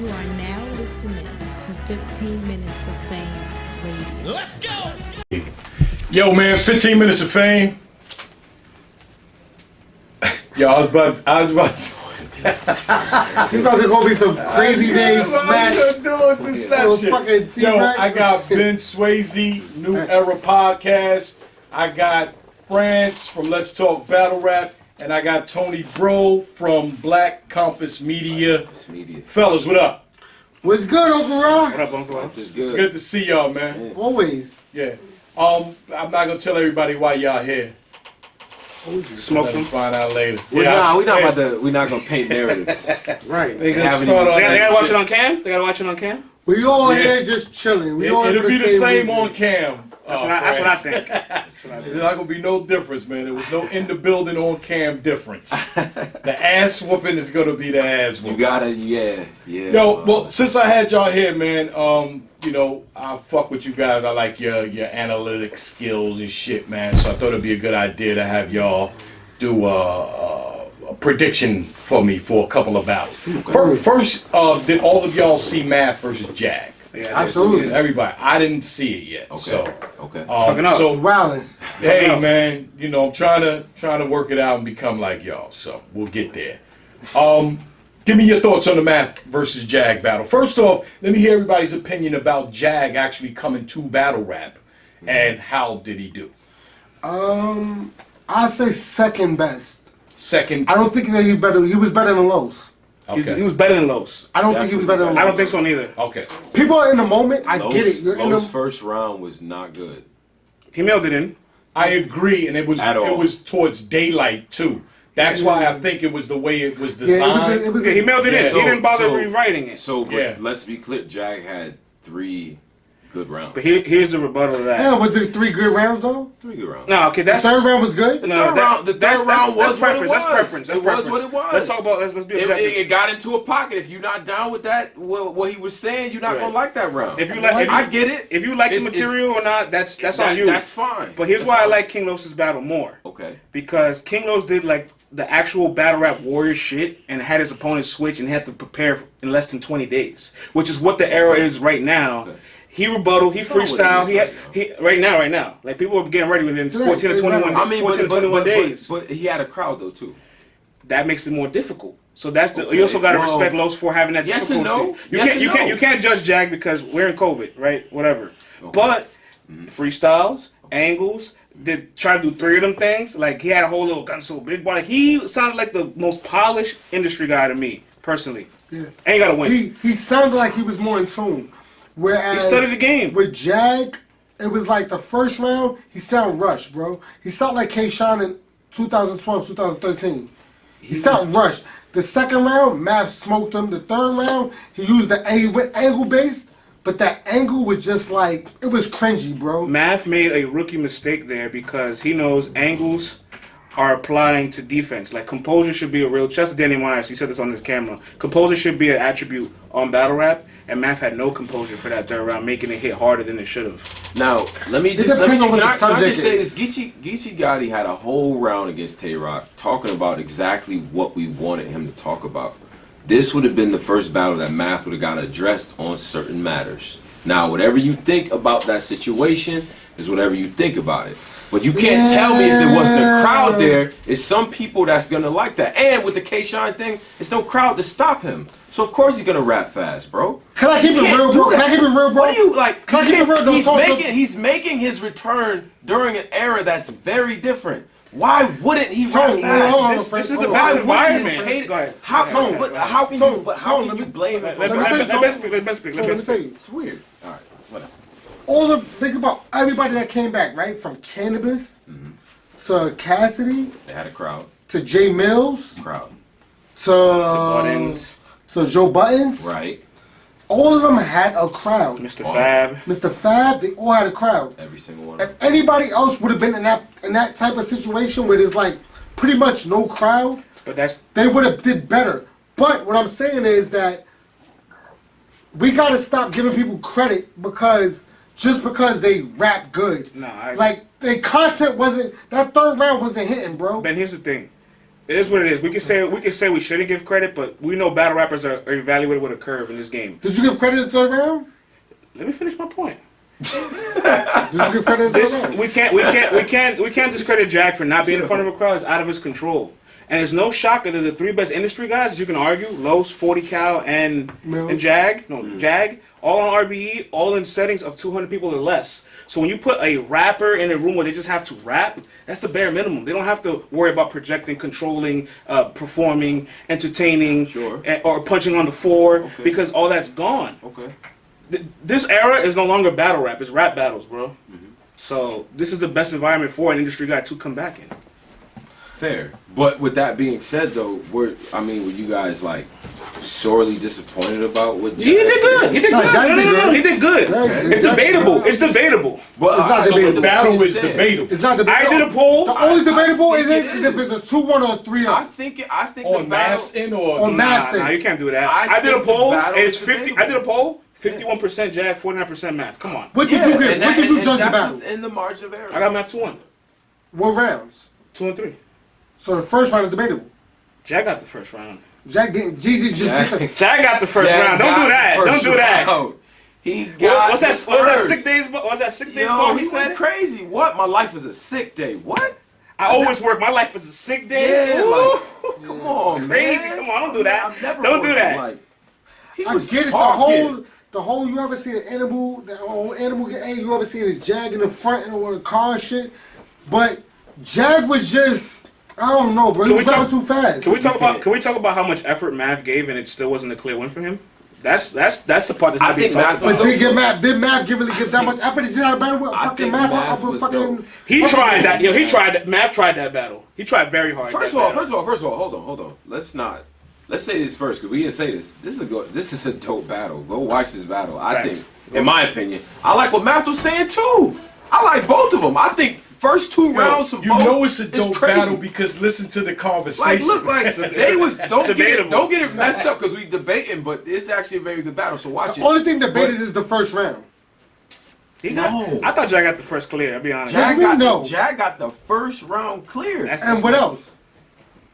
You are now listening to 15 Minutes of Fame Radio. Let's go! Yo, man, 15 Minutes of Fame. Yo, I was about You thought there's gonna be some crazy name smash. Yo, I got Ben Swayze, New Era Podcast. I got France from Let's Talk Battle Rap. And I got Tony Bro from Black Compass Media. Fellas, what up? What's good, Uncle Rob? What up, Uncle Rob? It's good to see y'all, man. Always. Yeah. I'm not gonna tell everybody why y'all here. Smoke them. Find out later. We're not gonna paint narratives. Right. They They gotta watch it on cam? They gotta watch it on cam? We all here just chilling. It'll be the same on cam. That's what I think. There's not gonna be no difference, man. There was no in the building on cam difference. The ass whooping is gonna be the ass whooping. You gotta, yeah. Yo, well, since I had y'all here, man, I fuck with you guys. I like your analytic skills and shit, man. So I thought it'd be a good idea to have y'all do a prediction for me for a couple of battles. First, did all of y'all see Math versus Jag? Yeah, Absolutely. Everybody, I didn't see it yet. Okay. So Wildin'. hey, man, I'm trying to work it out and become like y'all. So we'll get there. Give me your thoughts on the Math versus Jag battle. First off, let me hear everybody's opinion about Jag actually coming to battle rap, and how did he do? I'll say second best. Second. I don't think that he was better than Los. Okay. He was better than Los. I don't think he was better than Los. I don't think so neither. Okay. People are in the moment. I get it. You're in Lowe's the first round was not good. He mailed it in. I agree, and it was towards daylight too. That's why I think it was the way it was designed. He mailed it in. He didn't bother rewriting it. But let's be clear, Jag had 3 good rounds. But here's the rebuttal to that. Yeah, was it 3 good rounds though? 3 good rounds. No, okay, The that's third round was good. no, the third round was what it preference. was. That's preference. That's It was preference. what it was. Let's talk about. Let's be objective. It got into a pocket. If you're not down with that, what he was saying, you're not gonna like that round. If you like, I get it. If you like the material or not, that's on you. That's fine. But here's why I like King Los's battle more. Okay. Because King Los did like the actual battle rap warrior shit and had his opponent switch and had to prepare in less than 20 days, which is what the era is right now. Okay. He rebuttal, he freestyle, he right now. Like people are getting ready within 14 to 21. I mean, 14 to 21 days. But he had a crowd though too. That makes it more difficult. So that's you also got to respect Los for having that yes difficulty. And no. You can't judge Jag because we're in COVID, right? Whatever. Okay. But freestyles, angles, try to do 3 of them things. Like he had a whole little gun so big, but he sounded like the most polished industry guy to me personally. Yeah. And he got to win. He sounded like he was more in tune. Whereas he studied the game. With Jag, it was like the first round, he sound rushed, bro. He sounded like K-Shine in 2012, 2013. He sound rushed. The second round, Math smoked him. The third round, he went angle based, but that angle was just like, it was cringy, bro. Math made a rookie mistake there because he knows angles are applying to defense. Like composure should be a real, just Danny Myers, he said this on his camera. Composure should be an attribute on battle rap. And Math had no composure for that third round, making it hit harder than it should have. Now, can I just say this? Geechee Gotti had a whole round against Tay-Rock talking about exactly what we wanted him to talk about. This would have been the first battle that Math would have got addressed on certain matters. Now, whatever you think about that situation is whatever you think about it. But you can't tell me if there wasn't a crowd there. It's some people that's going to like that. And with the K-Shine thing, it's no crowd to stop him. So, of course, he's going to rap fast, bro. Can I keep it real, bro? Can I keep it real, bro? What do you, like, can I keep it real? He's making his return during an era that's very different. Why wouldn't he rap fast? This is the best environment. How can you blame him for Let me speak. It's weird. All right, whatever. Think about everybody that came back, right? From Cannabis to Cassidy. They had a crowd. To Jay Mills. Crowd. To Joe Buttons. Right. All of them had a crowd. Mr. Fab. Mr. Fab, they all had a crowd. Every single one. If anybody else would have been in that type of situation where there's like pretty much no crowd, they would have did better. But what I'm saying is that we gotta stop giving people credit just because they rap good. No, like their content wasn't, that third round wasn't hitting, bro. Ben, here's the thing. It is what it is. We can say we shouldn't give credit, but we know battle rappers are evaluated with a curve in this game. Did you give credit in the third round? Let me finish my point. Did you give credit in the third round? We can't discredit Jack for not being in front of a crowd. It's out of his control. And it's no shocker that the three best industry guys, as you can argue, Los, 40 Cal, and Jag, all on RBE, all in settings of 200 people or less. So when you put a rapper in a room where they just have to rap, that's the bare minimum. They don't have to worry about projecting, controlling, performing, entertaining, or punching on the floor, because all that's gone. Okay. This era is no longer battle rap. It's rap battles, bro. Mm-hmm. So this is the best environment for an industry guy to come back in. Fair. But with that being said, though, were you guys like sorely disappointed about what? He did good. He did good. No. He did good. It's debatable. It's debatable. But it's not so debatable. the battle is debatable. It's not debatable. I did a poll. The only debatable is if it's a 2-1 or a 3-0. I think on maths in or on maths. Nah, you can't do that. I did a poll. It's 50. I did a poll. 51% Jag, 49% Math. Come on. What did you get? What did you judge the battle? In the margin of error. I got Math 2-1. What rounds? 2 and 3. So the first round is debatable. Jag got the first round. Jag got the first round. Don't do that. Don't do that. He got what's that sick days? What's that sick days? Yo, He said went crazy. What? My life is a sick day. What? I always work. My life is a sick day. Yeah, like, come on, crazy. man. Come on, don't do that. I've never Don't do worked that. Like, he I was get it. talking. The whole. You ever see an animal? That whole animal get. Hey, you ever see the Jag in the front and with a car and shit? But Jag was just. I don't know, bro. He was going too fast. Can we talk about how much effort Math gave and it still wasn't a clear win for him? That's the part that's not being talked about. But did Math really give that much effort? He just had a battle with fucking Math. He tried that. He tried that. Math tried that battle. He tried very hard. First of all, hold on. Let's say this first, because we didn't say this. This is a dope battle. Go watch this battle. I think, in my opinion, I like what Math was saying too. I like both of them. I think first 2 rounds from both. You know it's a dope battle because listen to the conversation. They was don't get it messed up because we debating, but it's actually a very good battle. So watch it. The only thing debated is the first round. I thought Jag got the first clear. I'll be honest. Jag got the first round clear. And what else?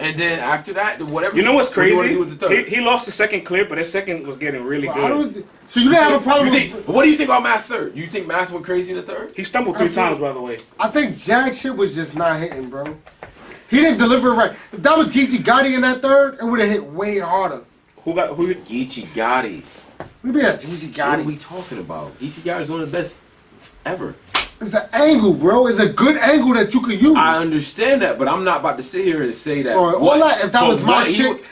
And then after that, whatever. You know what's crazy? What do you with the third? He lost the second clip, but his second was getting really good. So you didn't have a problem what do you think about Math's third? You think Math went crazy in the third? He stumbled 3 times, by the way. I think Jag shit was just not hitting, bro. He didn't deliver it right. If that was Geechee Gotti in that third, it would have hit way harder. Who? Geechee Gotti. We be at Geechee Gotti. What are we talking about? Geechee Gotti is one of the best ever. It's an angle, bro. It's a good angle that you could use. I understand that, but I'm not about to sit here and say that. If that was my chick,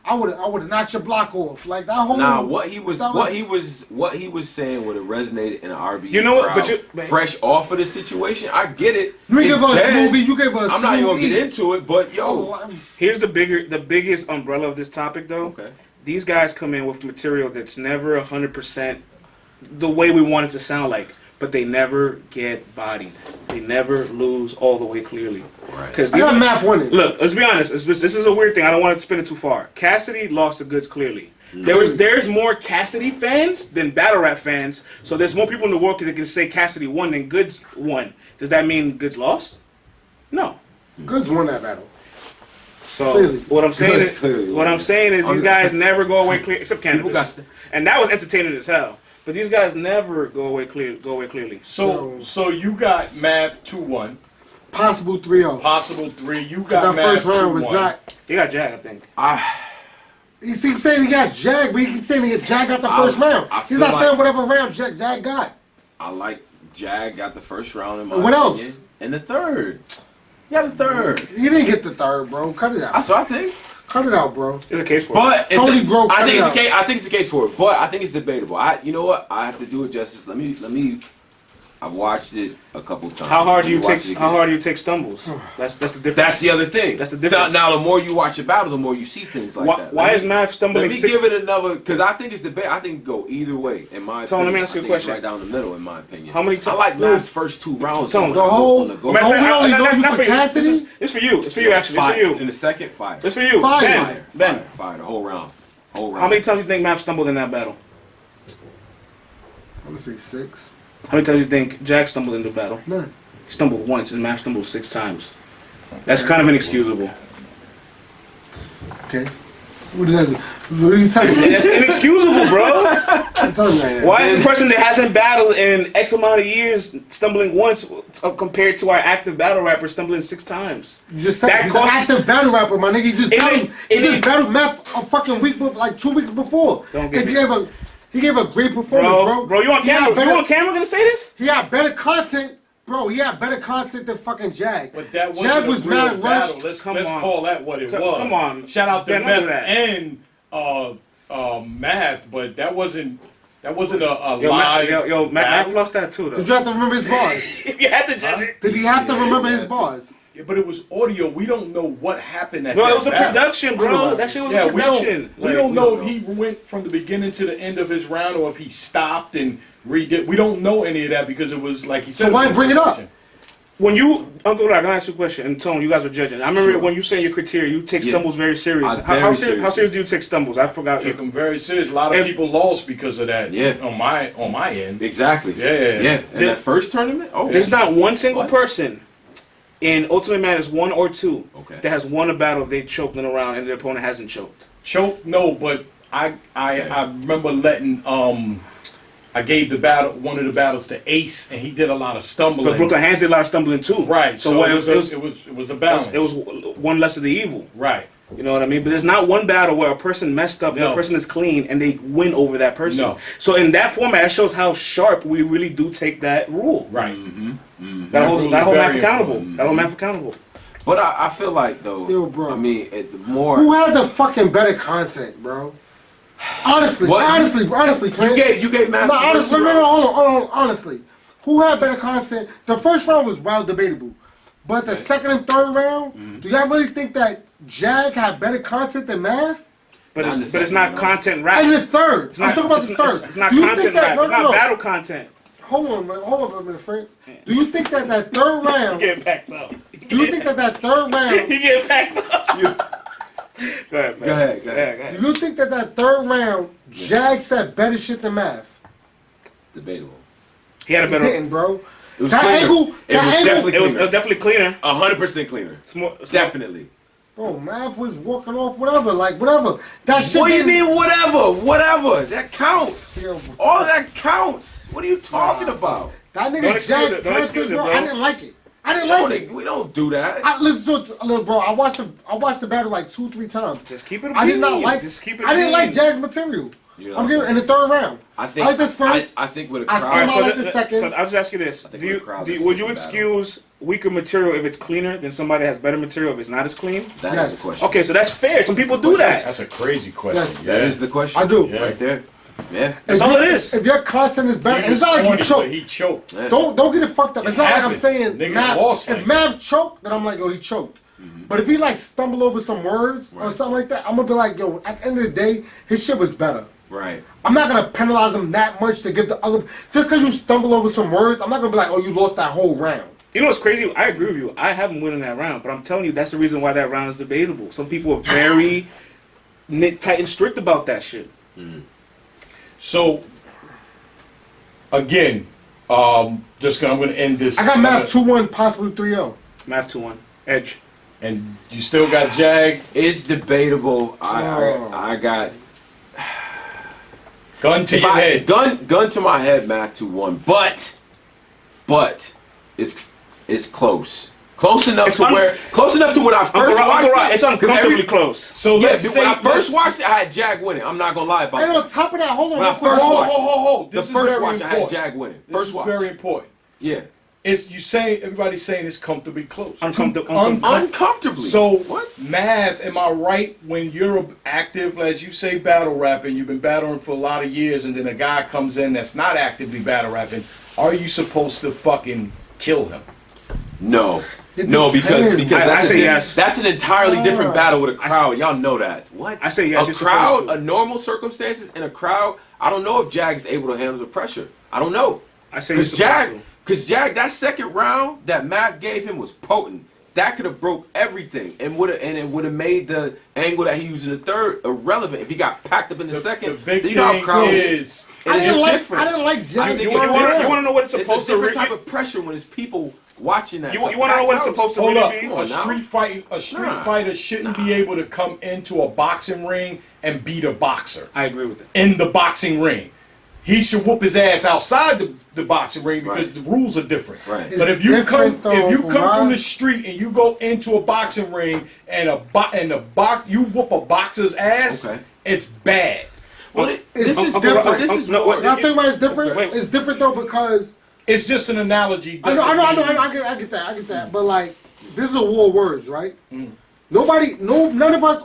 I would have knocked your block off. Like that whole. Nah, what he was saying would have resonated in an RB. You know what? But fresh off of the situation, I get it. You didn't give us a smoothie. You gave us. I'm not even gonna get into it, but here's the biggest umbrella of this topic, though. Okay. These guys come in with material that's never 100% the way we want it to sound like. But they never get bodied. They never lose all the way clearly. Right. I got Math winning. Look, let's be honest. This is a weird thing. I don't want to spin it too far. Cassidy lost the goods clearly. There's more Cassidy fans than battle rap fans. So there's more people in the world that can say Cassidy won than Goods won. Does that mean Goods lost? No. Goods won that battle. So clearly. What I'm saying is these guys never go away clear except Cannabis. And that was entertaining as hell. But these guys never go away clearly. So you got Math 2-1. Possible 3-0. Possible 3. You got that Math first round 2-1. was not. He got Jag, I think. He keeps saying he got Jag, but he keeps saying Jag got the first round. He's not saying whatever round Jag got. I like Jag got the first round in my opinion. What else? And the third. He got the third. He didn't get the third, bro. Cut it out. That's what I think. Cut it out, bro. There's a case for it. But Tony, bro, I think it's a case for it. But I think it's debatable. You know what? I have to do it justice. Let me. I've watched it a couple times. How hard do you take stumbles? That's the difference. That's the other thing. That's the difference. Now, the more you watch a battle, the more you see things like that. Why is Math stumbling? Let me give it another, because I think it's debate. I think it go either way. In my opinion, let me ask you a question. Right down the middle, in my opinion. How many times? I like Math's first 2 rounds. The whole. We only know you for Cassidy. It's for you. It's for you. Actually, it's for you. In the second, fire. It's for you. Fire. Ben. Fire. The whole round. How many times do you think Math stumbled in that battle? I'm gonna say 6. How many times do you think Jag stumbled in the battle? None. He stumbled once, and Math stumbled 6 times. That's kind of inexcusable. Okay. What is that? What are you telling me? That's inexcusable, bro. I'm telling you right now. Why is the person that hasn't battled in X amount of years stumbling once compared to our active battle rapper stumbling 6 times? You just said that he's an active battle rapper, my nigga. He just battled Meth a fucking week, like 2 weeks before. Don't get and he gave a great performance, bro. Bro, you on camera? You on camera gonna say this? He had better content. Bro, he had better content than fucking Jag. But that wasn't Jag was a real mad battle. rushed. Let's call that what it was. Come on. Shout out to Ben, Meth don't do that. and Math, but that wasn't a Yo, live Matt lost that too, though. Did you have to remember his bars? You had to judge it. Did he have to remember his bars? Yeah, but it was audio. We don't know what happened at Bro, that it was a battle. production, bro. That shit was a production. We don't know if he went from the beginning to the end of his round or if he stopped and redid. We don't know any of that because it was like he said. So why bring it up? When you, Uncle Doc, I'm gonna ask you a question, and Tone, you guys were judging. I remember when you say your criteria, you take stumbles very serious. How serious do you take stumbles? I forgot. I took them very serious. A lot of people lost because of that. Yeah. On my end. Exactly. Yeah. And that first tournament? Oh. There's not one single person in Ultimate Madness 1 or 2 that has won a battle if they choked in a round and the opponent hasn't choked. Choke? No, but I remember letting I gave one of the battles to Ace, and he did a lot of stumbling. But Brooklyn Hands did a lot of stumbling too. Right. So it was a balance. It was one less of the evil. Right. You know what I mean? But there's not one battle where a person messed up and a person is clean and they win over that person. No. So in that format, that shows how sharp we really do take that rule. Right. That whole math accountable. That whole math accountable. But I feel like, though, Yo, bro. I mean, the more... Who had the fucking better content, bro? Honestly, Frank. You gave Math. No, honestly, hold on, honestly. Who had better content? The first round was wild debatable. But the second and third round, do y'all really think that Jag had better content than Math? But it's not content rap. And the third. I'm talking about the third. It's not Do you content think that, rap. It's not battle content. Hold on a minute, friends. Do you think that third round... Get backed up. Do you think that third round... You get backed up. Go ahead, man. Go ahead. Do you think that third round, Jag said better shit than Math? Debatable. He had a better... He didn't, bro. It was cleaner. It was definitely cleaner. It was definitely cleaner. 100% cleaner. It's more, Definitely. Bro, Math was walking off whatever. That shit. What do you mean whatever? That counts. Yeah, All of that counts. What are you talking about? That nigga Jag's content, bro, I didn't like it. I didn't like it. We don't do that. I listened to it, bro. I watched the battle like 2-3 times. Just keep it. I did not like. Just keep it. I didn't like Jag's material. I'm getting in the third round. I think. like this first. I think with a I crowd. see like the second. So I'll just ask you this: would you excuse weaker material if it's cleaner than somebody that has better material if it's not as clean? That Yes. is the question. Okay, so that's fair. Some people do that. That's a crazy question. Yes. That is the question. I do. Right there. Yeah. That's all it is. If your content is better, He and it's was not like corny, you choke. but he choked. Yeah. Don't get it fucked up. It's not like I'm happened. saying Niggas Mav. lost If like Mav choked, then I'm like, yo, he choked. But if he like stumbled over some words or something like that, I'm gonna be like, yo, at the end of the day, his shit was better. Right. I'm not gonna penalize him that much to give the other. Just because you stumble over some words, I'm not gonna be like, oh, you lost that whole round. You know what's crazy? I agree with you. I haven't won in that round, but I'm telling you that's the reason why that round is debatable. Some people are very tight and strict about that shit. So again, I'm gonna end this. I got Mav 2-1, possibly 3-0. Math 2-1. Edge. And you still got Jag. It's debatable. I got Gun to your head. Gun to my head, Math 2-1. But it's close. Close enough to when I first watched it. It's uncomfortably close. So Yeah, let's when I say first watched it, I had Jag winning. I'm not gonna lie about And that. on top of that, hold on. When I real quick, first hold on. watched Hold. the This is first very watch, I had important. Jag winning. This First is watch. very important. Yeah. It's you saying everybody's saying it's comfortably close. Uncomfortably. So what? Math, am I right when you're active, as you say, battle rapping? You've been battling for a lot of years, and then a guy comes in that's not actively battle rapping. Are you supposed to fucking kill him? No. It No, because depends. that's, I say yes. That's an entirely different battle with a crowd. Y'all know that. What? I say yes, A you're crowd, supposed to. a normal circumstances in a crowd, I don't know if Jag is able to handle the pressure. I don't know. I say you're Because Jag, that second round that Matt gave him was potent. That could have broke everything and it would have made the angle that he used in the third irrelevant. If he got packed up in the second, The big you know how thing crowd is. I It's didn't different. like Jag. think You it's want to know what it's It's a supposed to different really? type of pressure when it's people watching that. You want to know what it's supposed to Hold really up. be? A street fighter shouldn't be able to come into a boxing ring and beat a boxer. I agree with that. In the boxing ring. He should whoop his ass outside the boxing ring because the rules are different. Right. But if you come Ron. from the street and you go into a boxing ring and you whoop a boxer's ass, it's bad. Well, This is different. This is more. I'll tell you why it's different. Wait. It's different though because It's just an analogy. I get that. But like, this is a war of words, right? None of us,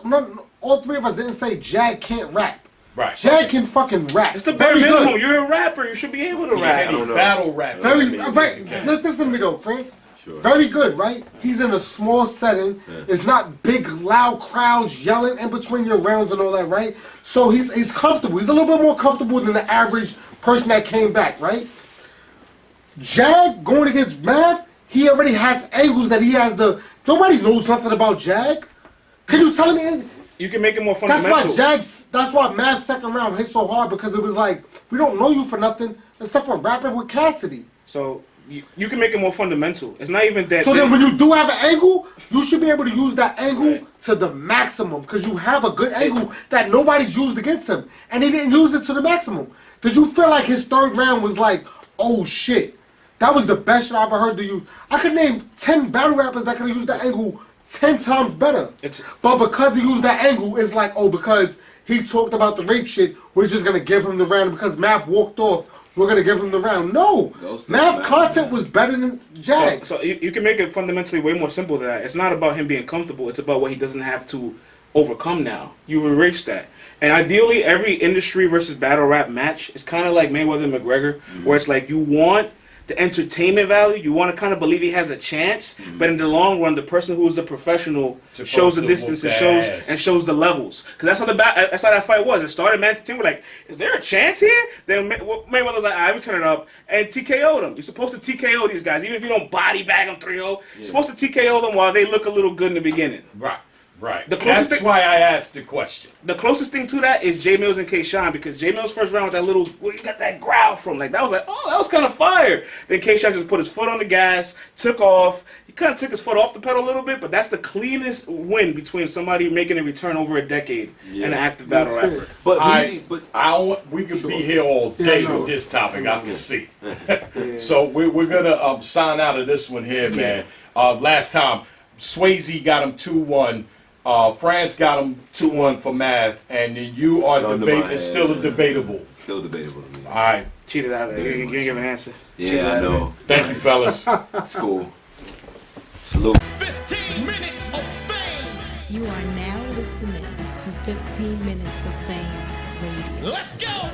all three of us didn't say Jag can't rap. Right. Jag can fucking rap. It's the bare Very minimum. good. You're a rapper. You should be able to rap. Battle rap. Very right. Listen to me though, France. Sure. Very good, right? He's in a small setting. It's not big, loud crowds yelling in between your rounds and all that, right? So he's comfortable. He's a little bit more comfortable than the average person that came back, right? Jag going against Mav, he already has angles that he has the. Nobody knows nothing about Jag. Can you tell me? You can make it more fundamental. That's why Mav's second round hit so hard because it was like we don't know you for nothing except for rapping with Cassidy. So you can make it more fundamental. It's not even that. So then when you do have an angle, you should be able to use that angle to the maximum because you have a good angle that nobody's used against him, and he didn't use it to the maximum. Did you feel like his third round was like, oh shit, that was the best shit I ever heard to use? I could name 10 battle rappers that could have used that angle 10 times better. But because he used that angle, it's like, oh, because he talked about the rape shit, we're just going to give him the round. Because Math walked off, we're going to give him the round. No. Math content was better than Jags. So you can make it fundamentally way more simple than that. It's not about him being comfortable. It's about what he doesn't have to overcome now. You've erased that. And ideally, every industry versus battle rap match is kind of like Mayweather and McGregor, where it's like you want the entertainment value, you want to kind of believe he has a chance, but in the long run, the person who's the professional shows the distance and shows the levels. Because that's how that fight was. It started, man, the team were like, is there a chance here? Then Mayweather was like, all right, we turn it up, and TKO'd him. You're supposed to TKO these guys, even if you don't body bag them 3-0. You're supposed to TKO them while they look a little good in the beginning. Right. That's why I asked the question. The closest thing to that is J Mills and K Shine, because J Mills' first round with that little, where you got that growl from, like that was like, oh, that was kind of fire. Then K Shine just put his foot on the gas, took off. He kind of took his foot off the pedal a little bit, but that's the cleanest win between somebody making a return over a decade and an active battle rapper. We could be here all day with this topic. I can see. So we're gonna sign out of this one here, man. Last time, Swayze got him 2-1. France got him 2-1 for Math, and then you are debating. It's still debatable. Still debatable to me. All right. Cheated out there. You didn't give an answer. Yeah, I know. Thank you, fellas. It's cool. Salute. 15 minutes of fame. You are now listening to 15 Minutes of Fame Radio. Let's go.